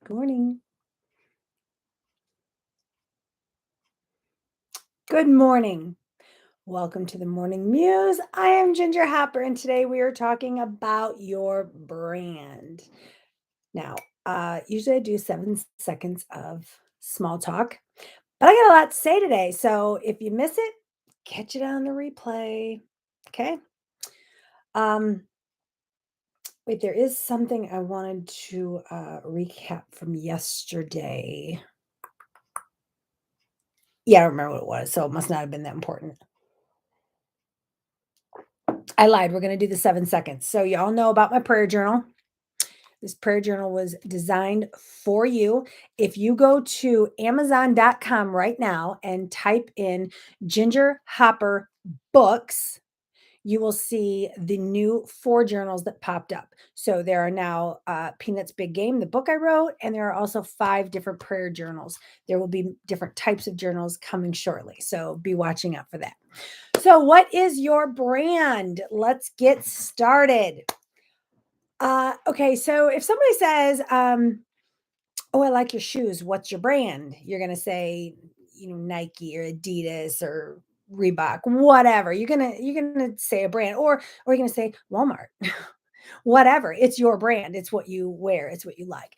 Good morning. Good morning. Welcome to the Morning Muse. I am Ginger Hopper, and today we are talking about your brand. Now, usually I do 7 seconds of small talk, but I got a lot to say today. So if you miss it, catch it on the replay. Okay. Um, Wait, there is something I wanted to recap from yesterday. Yeah, I don't remember what it was, so it must not have been that important. I lied. We're going to do the 7 seconds. So, y'all know about my prayer journal. This prayer journal was designed for you. If you go to Amazon.com right now and type in Ginger Hopper books, you will see the new 4 journals that popped up. So there are now Peanuts Big Game, the book I wrote, and there are also 5 different prayer journals. There will be different types of journals coming shortly. So be watching out for that. So, what is your brand? Let's get started. Okay, so if somebody says, "Oh, I like your shoes. What's your brand?" You're gonna say, Nike or Adidas or Reebok, whatever. You're gonna say a brand, or you're gonna say Walmart. Whatever. It's your brand. It's what you wear. It's what you like.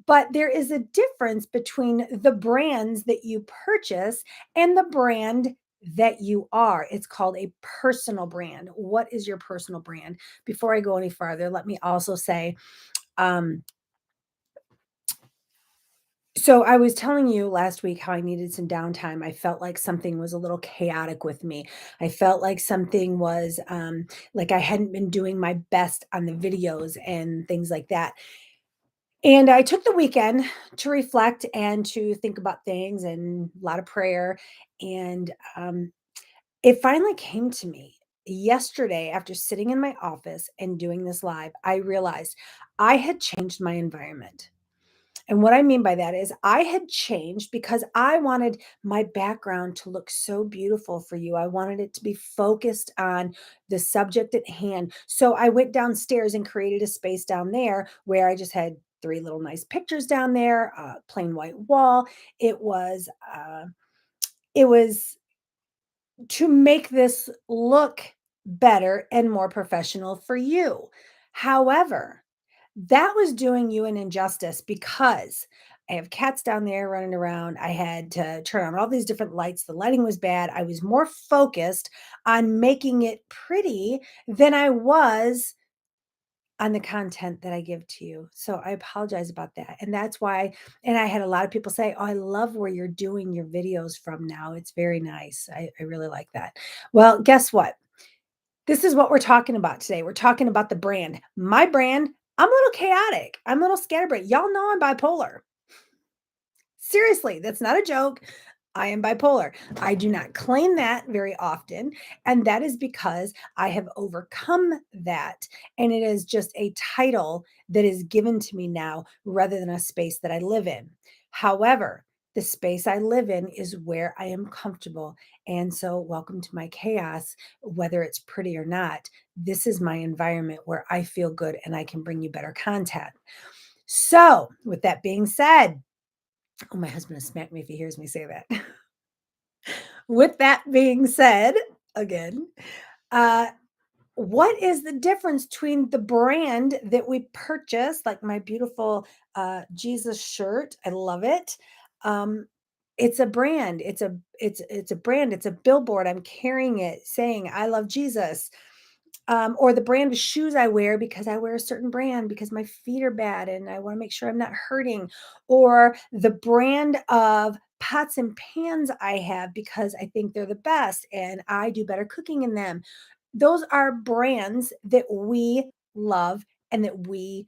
But there is a difference between the brands that you purchase and the brand that you are. It's called a personal brand. What is your personal brand? Before I go any farther, let me also say, um, so I was telling you last week how I needed some downtime. I felt like something was a little chaotic with me. I felt like something was like I hadn't been doing my best on the videos and things like that. And I took the weekend to reflect and to think about things and a lot of prayer. And it finally came to me yesterday after sitting in my office and doing this live. I realized I had changed my environment. And what I mean by that is I had changed because I wanted my background to look so beautiful for you. I wanted it to be focused on the subject at hand. So I went downstairs and created a space down there where I just had 3 little nice pictures down there, plain white wall. It was it was to make this look better and more professional for you. However, that was doing you an injustice because I have cats down there running around. I had to turn on all these different lights. The lighting was bad. I was more focused on making it pretty than I was on the content that I give to you. So I apologize about that. And that's why, and I had a lot of people say, "Oh, I love where you're doing your videos from now. It's very nice. I really like that." Well, guess what? This is what we're talking about today. We're talking about the brand. My brand, I'm a little chaotic. I'm a little scatterbrained. Y'all know I'm bipolar. Seriously, that's not a joke. I am bipolar. I do not claim that very often. And that is because I have overcome that. And it is just a title that is given to me now rather than a space that I live in. However, the space I live in is where I am comfortable. And so, welcome to my chaos, whether it's pretty or not. This is my environment where I feel good and I can bring you better content. So, with that being said, oh, my husband will smack me if he hears me say that. With that being said, again, uh, what is the difference between the brand that we purchase, like my beautiful Jesus shirt? I love it. Um, it's a brand. It's a brand. It's a billboard. I'm carrying it, saying I love Jesus. Or the brand of shoes I wear because I wear a certain brand because my feet are bad and I want to make sure I'm not hurting, or the brand of pots and pans I have because I think they're the best and I do better cooking in them. Those are brands that we love and that we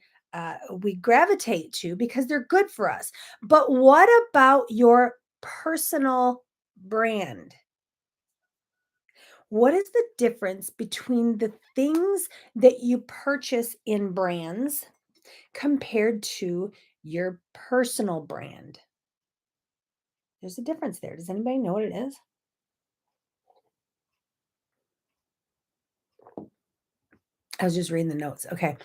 gravitate to because they're good for us. But what about your personal brand? What is the difference between the things that you purchase in brands compared to your personal brand? There's a difference there. Does anybody know what it is? I was just reading the notes. Okay.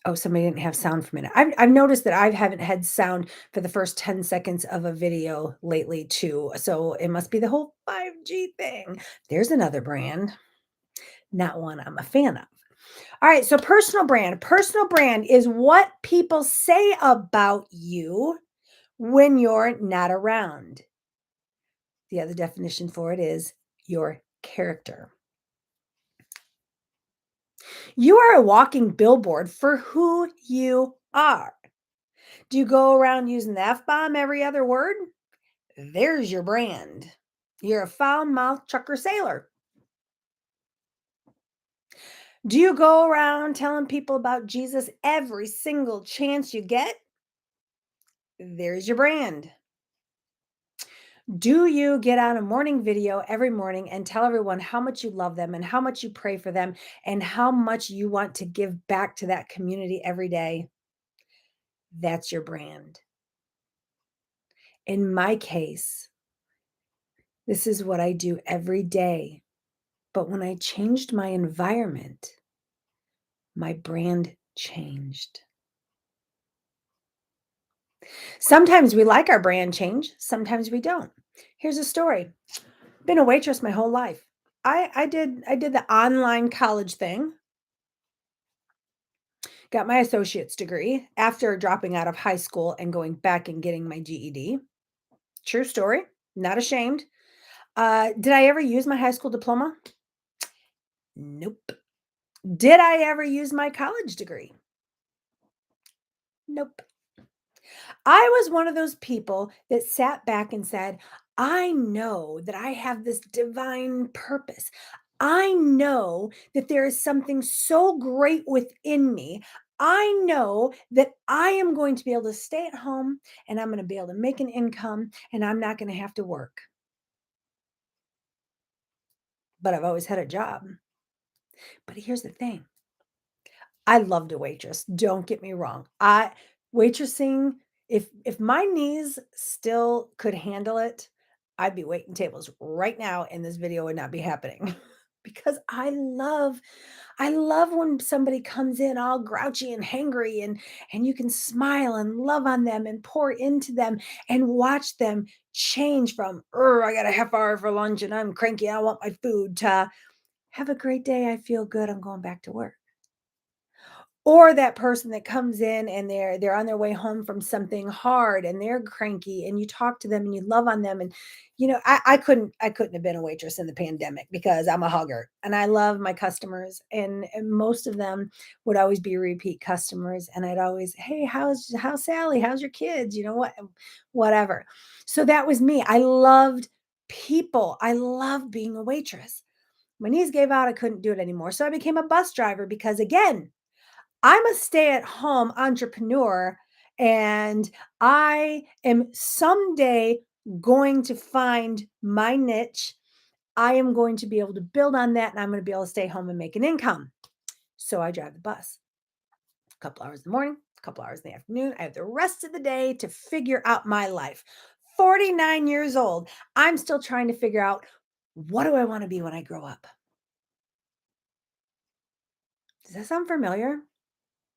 Oh, somebody didn't have sound for a minute. I've noticed that I haven't had sound for the first 10 seconds of a video lately too, so it must be the whole 5G thing. There's another brand, not one I'm a fan of. All right, so personal brand. Personal brand is what people say about you when you're not around. The other definition for it is your character. You are a walking billboard for who you are. Do you go around using the F bomb every other word? There's your brand. You're a foul mouthed trucker sailor. Do you go around telling people about Jesus every single chance you get? There's your brand. Do you get on a morning video every morning and tell everyone how much you love them and how much you pray for them and how much you want to give back to that community every day? That's your brand. In my case, this is what I do every day. But when I changed my environment, my brand changed. Sometimes we like our brand change, sometimes we don't. Here's a story. Been a waitress my whole life. I did the online college thing, got my associate's degree after dropping out of high school and going back and getting my GED. True story, not ashamed. Did I ever use my high school diploma? Nope. Did I ever use my college degree? Nope. I was one of those people that sat back and said, I know that I have this divine purpose. I know that there is something so great within me. I know that I am going to be able to stay at home and I'm going to be able to make an income and I'm not going to have to work. But I've always had a job. But here's the thing, I loved a waitress. Don't get me wrong. I waitressing, if my knees still could handle it, I'd be waiting tables right now and this video would not be happening. Because I love when somebody comes in all grouchy and hangry and you can smile and love on them and pour into them and watch them change from I got a half hour for lunch and I'm cranky, I want my food to have a great day. I feel good. I'm going back to work. Or that person that comes in and they're on their way home from something hard and they're cranky and you talk to them and you love on them and I couldn't have been a waitress in the pandemic because I'm a hugger and I love my customers and most of them would always be repeat customers and I'd always, hey, how's Sally? How's your kids? You know what? Whatever. So that was me. I loved people. I loved being a waitress. My knees gave out. I couldn't do it anymore. So I became a bus driver because again, I'm a stay-at-home entrepreneur, and I am someday going to find my niche. I am going to be able to build on that, and I'm gonna be able to stay home and make an income. So I drive the bus. A couple hours in the morning, a couple hours in the afternoon. I have the rest of the day to figure out my life. 49 years old. I'm still trying to figure out what do I want to be when I grow up? Does that sound familiar?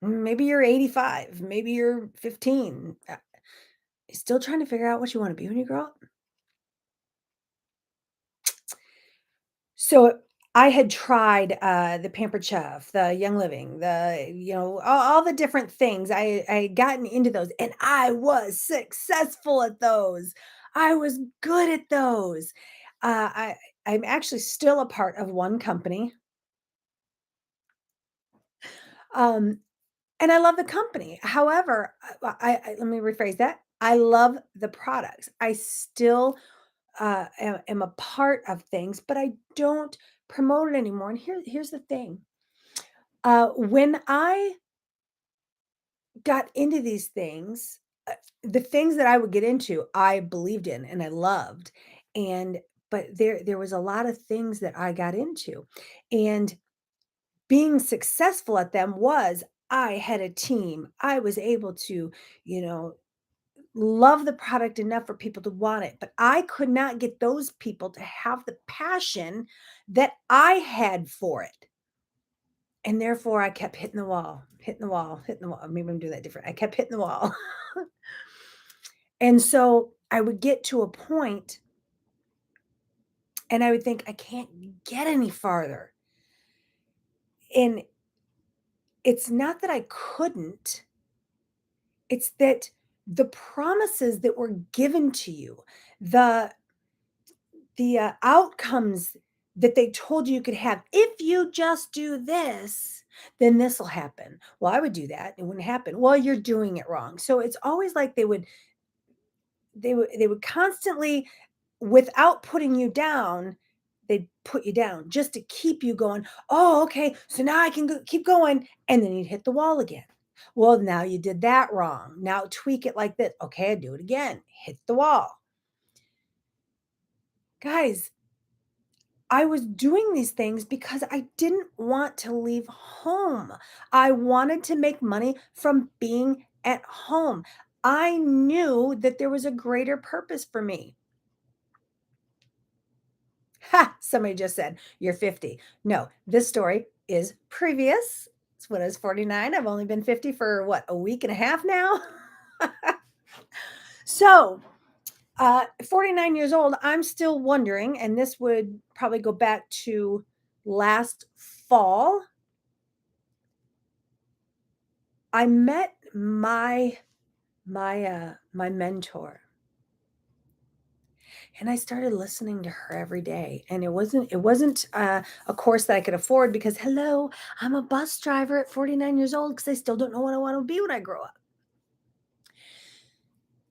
Maybe you're 85, maybe you're 15. Still trying to figure out what you wanna be when you grow up? So, I had tried, the Pampered Chef, the Young Living, all the different things. I had gotten into those, and I was successful at those. I was good at those. I'm actually still a part of one company, um, and I love the company. However, I let me rephrase that. I love the products. I still am a part of things, but I don't promote it anymore. And here's the thing. When I got into these things, the things that I would get into, I believed in and I loved. And but there was a lot of things that I got into. And being successful at them was I had a team. I was able to, you know, love the product enough for people to want it, but I could not get those people to have the passion that I had for it. And therefore, I kept hitting the wall, hitting the wall, hitting the wall. Maybe I'm doing that different. I kept hitting the wall. And so I would get to a point and I would think, I can't get any farther. And it's not that I couldn't, it's that the promises that were given to you, the outcomes that they told you could have, if you just do this, then this will happen. Well, I would do that. It wouldn't happen. Well, you're doing it wrong. So it's always like they would constantly, without putting you down, they'd put you down just to keep you going. Oh, okay. So now I can keep going. And then you'd hit the wall again. Well, now you did that wrong. Now tweak it like this. Okay, do it again. Hit the wall. Guys, I was doing these things because I didn't want to leave home. I wanted to make money from being at home. I knew that there was a greater purpose for me. Ha! Somebody just said, you're 50. No, this story is previous. It's when I was 49. I've only been 50 for what, a week and a half now? So, 49 years old, I'm still wondering, and this would probably go back to last fall. I met my mentor, and I started listening to her every day. And it wasn't a course that I could afford because hello, I'm a bus driver at 49 years old because I still don't know what I want to be when I grow up.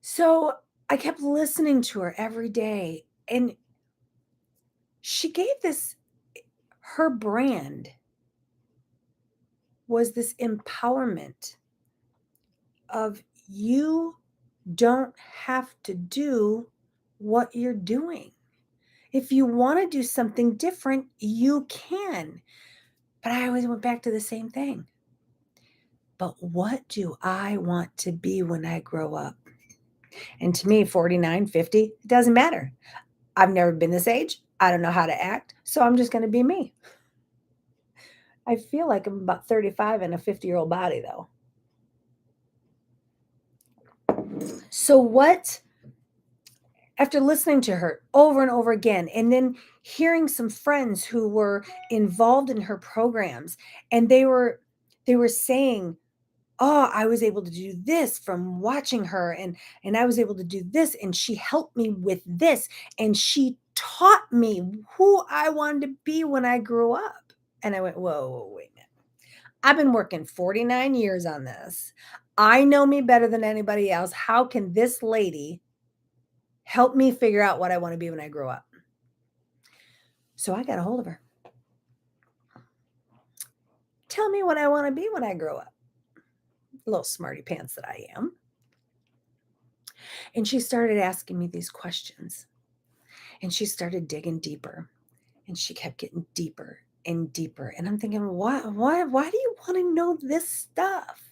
So I kept listening to her every day, and she gave this, her brand was this empowerment of you don't have to do what you're doing. If you want to do something different, you can. But I always went back to the same thing. But what do I want to be when I grow up? And to me, 49, 50, it doesn't matter. I've never been this age. I don't know how to act. So I'm just going to be me. I feel like I'm about 35 in a 50-year-old body, though. So, what, after listening to her over and over again, and then hearing some friends who were involved in her programs, and they were saying, oh, I was able to do this from watching her, and I was able to do this, and she helped me with this, and she taught me who I wanted to be when I grew up. And I went, whoa, wait a minute. I've been working 49 years on this. I know me better than anybody else. How can this lady help me figure out what I want to be when I grow up? So I got a hold of her. Tell me what I want to be when I grow up. Little smarty pants that I am. And she started asking me these questions. And she started digging deeper. And she kept getting deeper and deeper. And I'm thinking, why do you want to know this stuff?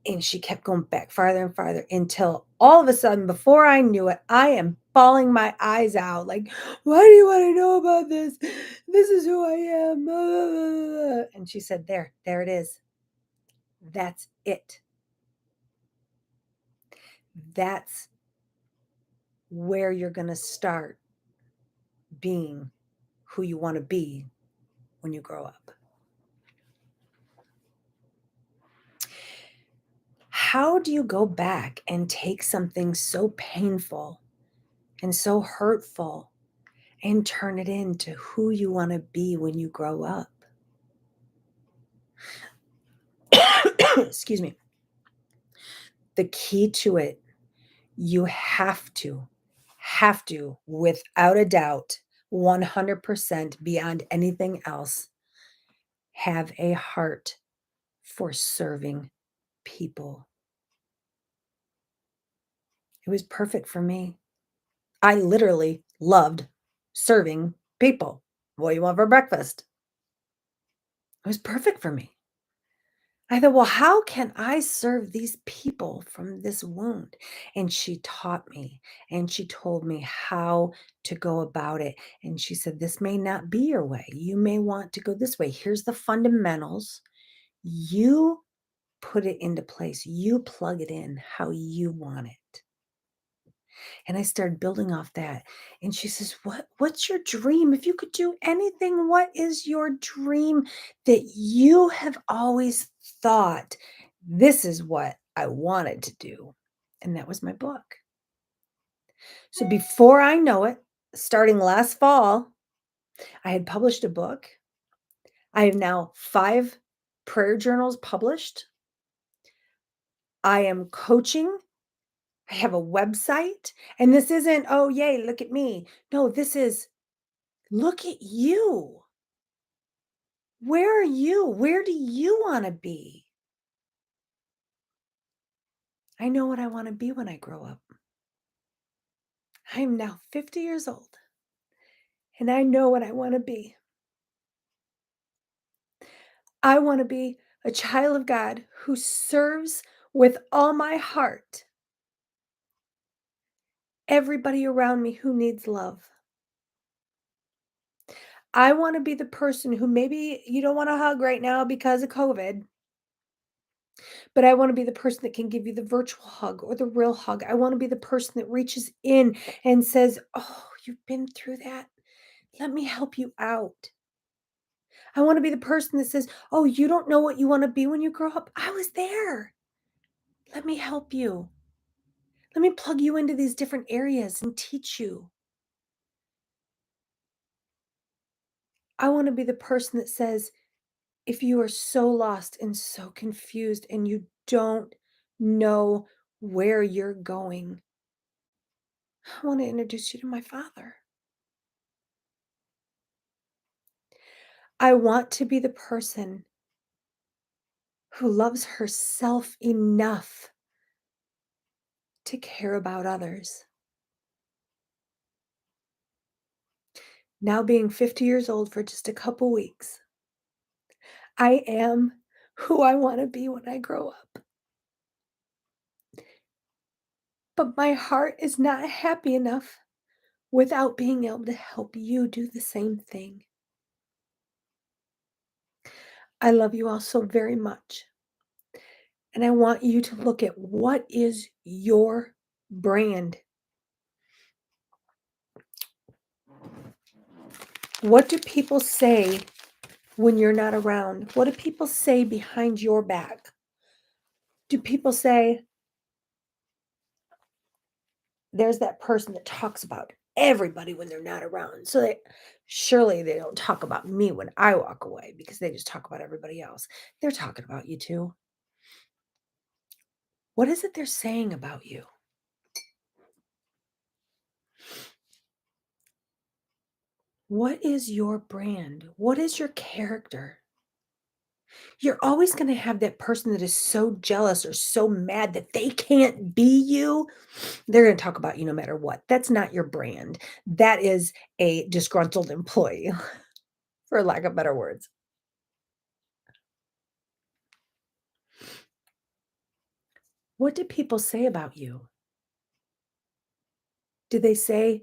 And she kept going back farther and farther until all of a sudden, before I knew it, I am bawling my eyes out. Like, why do you want to know about this? This is who I am. And she said, there it is. That's it. That's where you're going to start being who you want to be when you grow up. How do you go back and take something so painful and so hurtful and turn it into who you want to be when you grow up? Excuse me. The key to it, you have to, without a doubt, 100% beyond anything else, have a heart for serving people. It was perfect for me. I literally loved serving people. What do you want for breakfast? It was perfect for me. I thought, well, how can I serve these people from this wound? And she taught me and she told me how to go about it. And she said, this may not be your way. You may want to go this way. Here's the fundamentals. You put it into place. You plug it in how you want it. And I started building off that. And she says, what's your dream? If you could do anything, what is your dream that you have always thought this is what I wanted to do? And that was my book. So before I know it, starting last fall, I had published a book. I have now 5 prayer journals published. I am coaching. I have a website. And this isn't, oh, yay, look at me. No, this is, look at you. Where are you? Where do you want to be? I know what I want to be when I grow up. I'm now 50 years old and I know what I want to be. I want to be a child of God who serves with all my heart everybody around me who needs love. I want to be the person who maybe you don't want to hug right now because of COVID, but I want to be the person that can give you the virtual hug or the real hug. I want to be the person that reaches in and says, oh, you've been through that. Let me help you out. I want to be the person that says, oh, you don't know what you want to be when you grow up. I was there. Let me help you. Let me plug you into these different areas and teach you. I want to be the person that says, if you are so lost and so confused and you don't know where you're going, I want to introduce you to my Father. I want to be the person who loves herself enough to care about others. Now being 50 years old for just a couple weeks, I am who I want to be when I grow up. But my heart is not happy enough without being able to help you do the same thing. I love you all so very much. And I want you to look at what is your brand? What do people say when you're not around? What do people say behind your back? Do people say, there's that person that talks about everybody when they're not around. So surely they don't talk about me when I walk away because they just talk about everybody else. They're talking about you too. What is it they're saying about you? What is your brand? What is your character? You're always going to have that person that is so jealous or so mad that they can't be you. They're going to talk about you no matter what. That's not your brand. That is a disgruntled employee, for lack of better words. What do people say about you? Do they say,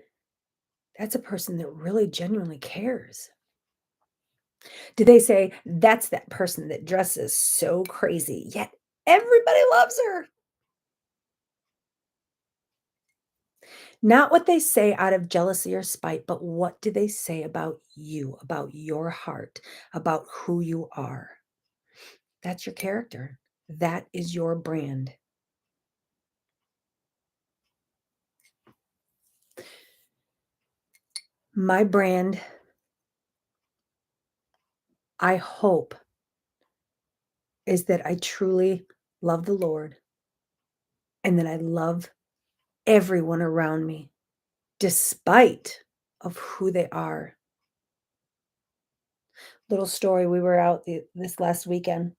that's a person that really genuinely cares? Do they say, that's that person that dresses so crazy, yet everybody loves her? Not what they say out of jealousy or spite, but what do they say about you, about your heart, about who you are? That's your character. That is your brand. My brand, I hope, is that I truly love the Lord and that I love everyone around me, despite of who they are. Little story, we were out this last weekend,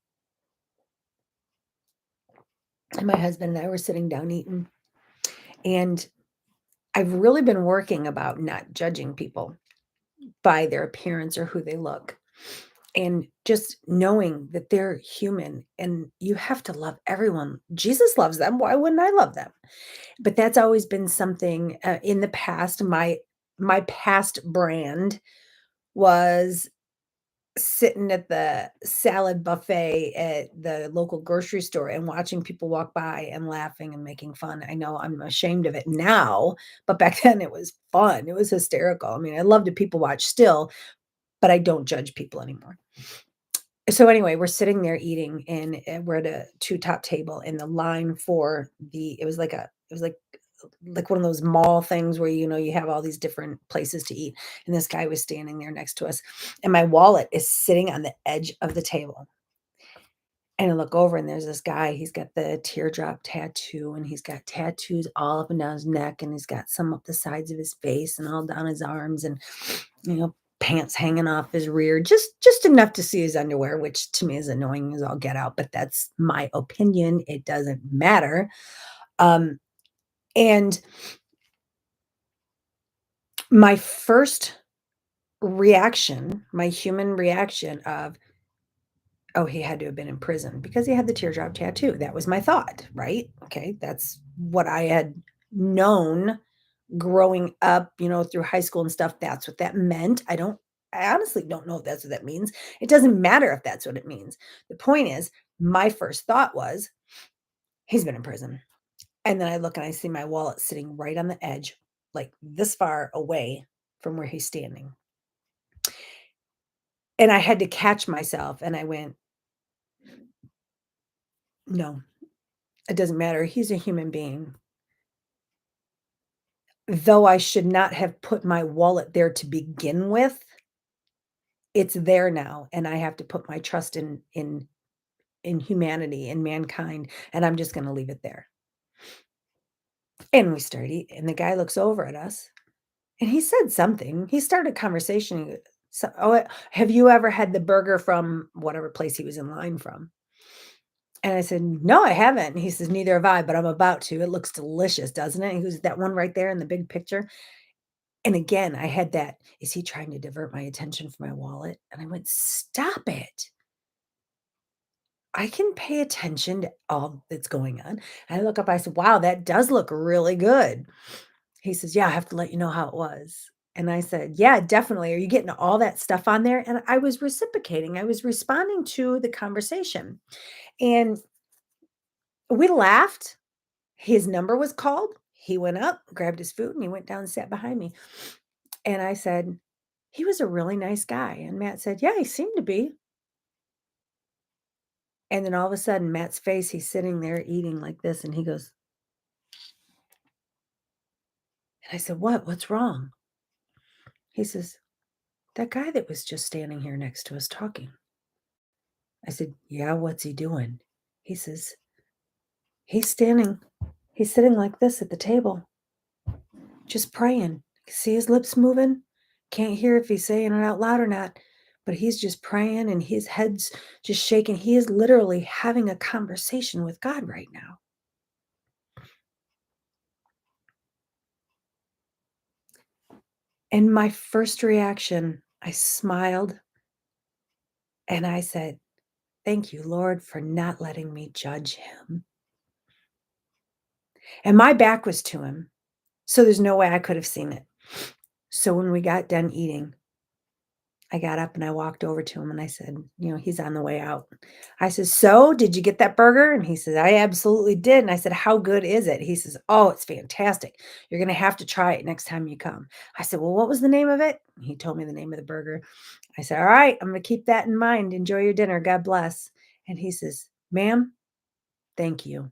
and my husband and I were sitting down eating, and I've really been working about not judging people by their appearance or who they look. and just knowing that they're human and you have to love everyone. Jesus loves them. Why wouldn't I love them? But that's always been something, in the past. My past brand was sitting at the salad buffet at the local grocery store and watching people walk by and laughing and making fun. I know I'm ashamed of it now, but back then it was fun. It was hysterical. I mean, I love to people watch still, but I don't judge people anymore. So anyway, we're sitting there eating and we're at a two top table and the line for the it was like one of those mall things where you have all these different places to eat. And this guy was standing there next to us and my wallet is sitting on the edge of the table. And I look over and there's this guy, he's got the teardrop tattoo and he's got tattoos all up and down his neck and he's got some up the sides of his face and all down his arms and pants hanging off his rear, just enough to see his underwear, which to me is annoying as all get out, but that's my opinion. It doesn't matter. Um, and my first reaction, my human reaction of, "Oh, he had to have been in prison because he had the teardrop tattoo." That was my thought, right? Okay, that's what I had known growing up, through high school and stuff. That's what that meant. I honestly don't know if that's what that means. It doesn't matter if that's what it means. The point is, my first thought was, he's been in prison. And then I look and I see my wallet sitting right on the edge, like this far away from where he's standing. And I had to catch myself and I went, no, it doesn't matter. He's a human being. Though I should not have put my wallet there to begin with, it's there now. And I have to put my trust in humanity and mankind. And I'm just going to leave it there. And we start eating. And the guy looks over at us and he said something. He started a conversation. So, "Oh, have you ever had the burger from whatever place he was in line from?" And I said, "No, I haven't." And he says, "Neither have I, but I'm about to. It looks delicious, doesn't it?" He goes, "That one right there in the big picture." And again, I had that, is he trying to divert my attention from my wallet? And I went, "Stop it. I can pay attention to all that's going on." And I look up, I said, "Wow, that does look really good." He says, "Yeah, I have to let you know how it was." And I said, "Yeah, definitely. Are you getting all that stuff on there?" And I was reciprocating. I was responding to the conversation. And we laughed. His number was called. He went up, grabbed his food, and he went down and sat behind me. And I said, "He was a really nice guy." And Matt said, "Yeah, he seemed to be." And then all of a sudden, Matt's face, he's sitting there eating like this, and he goes, and I said, "What? What's wrong?" He says, "That guy that was just standing here next to us talking." I said, "Yeah, what's he doing?" He says, "He's standing, he's sitting like this at the table, just praying. See his lips moving? Can't hear if he's saying it out loud or not, but he's just praying and his head's just shaking. He is literally having a conversation with God right now." And my first reaction, I smiled and I said, "Thank you, Lord, for not letting me judge him." And my back was to him, so there's no way I could have seen it. So when we got done eating, I got up and I walked over to him and I said, he's on the way out. I said, "So, did you get that burger?" And he said, "I absolutely did." And I said, "How good is it?" He says, "Oh, it's fantastic. You're going to have to try it next time you come." I said, "Well, what was the name of it?" He told me the name of the burger. I said, "All right, I'm going to keep that in mind. Enjoy your dinner. God bless." And he says, "Ma'am, thank you."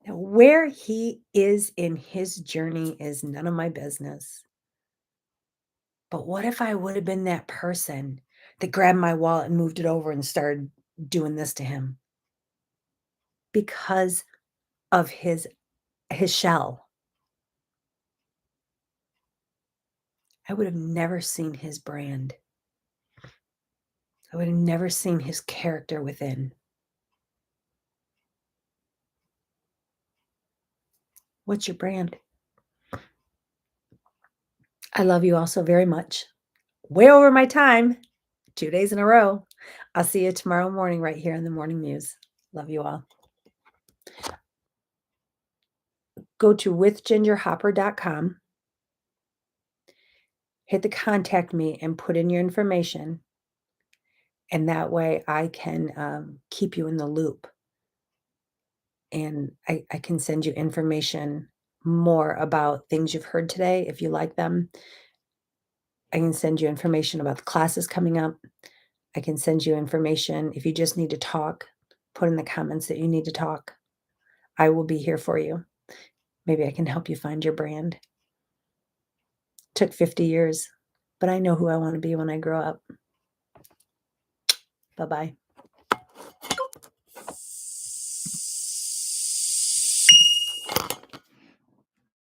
Now, where he is in his journey is none of my business. But what if I would have been that person that grabbed my wallet and moved it over and started doing this to him because of his shell? I would have never seen his brand. I would have never seen his character within. What's your brand? I love you all so very much. way over my time, 2 days in a row. I'll see you tomorrow morning right here in the Morning Muse. Love you all. Go to withgingerhopper.com, hit the contact me and put in your information, and that way I can keep you in the loop and I can send you information more about things you've heard today if you like them. I can send you information about the classes coming up. I can send you information if you just need to talk, put in the comments that you need to talk. I will be here for you. Maybe I can help you find your brand. Took 50 years, but I know who I want to be when I grow up. Bye-bye.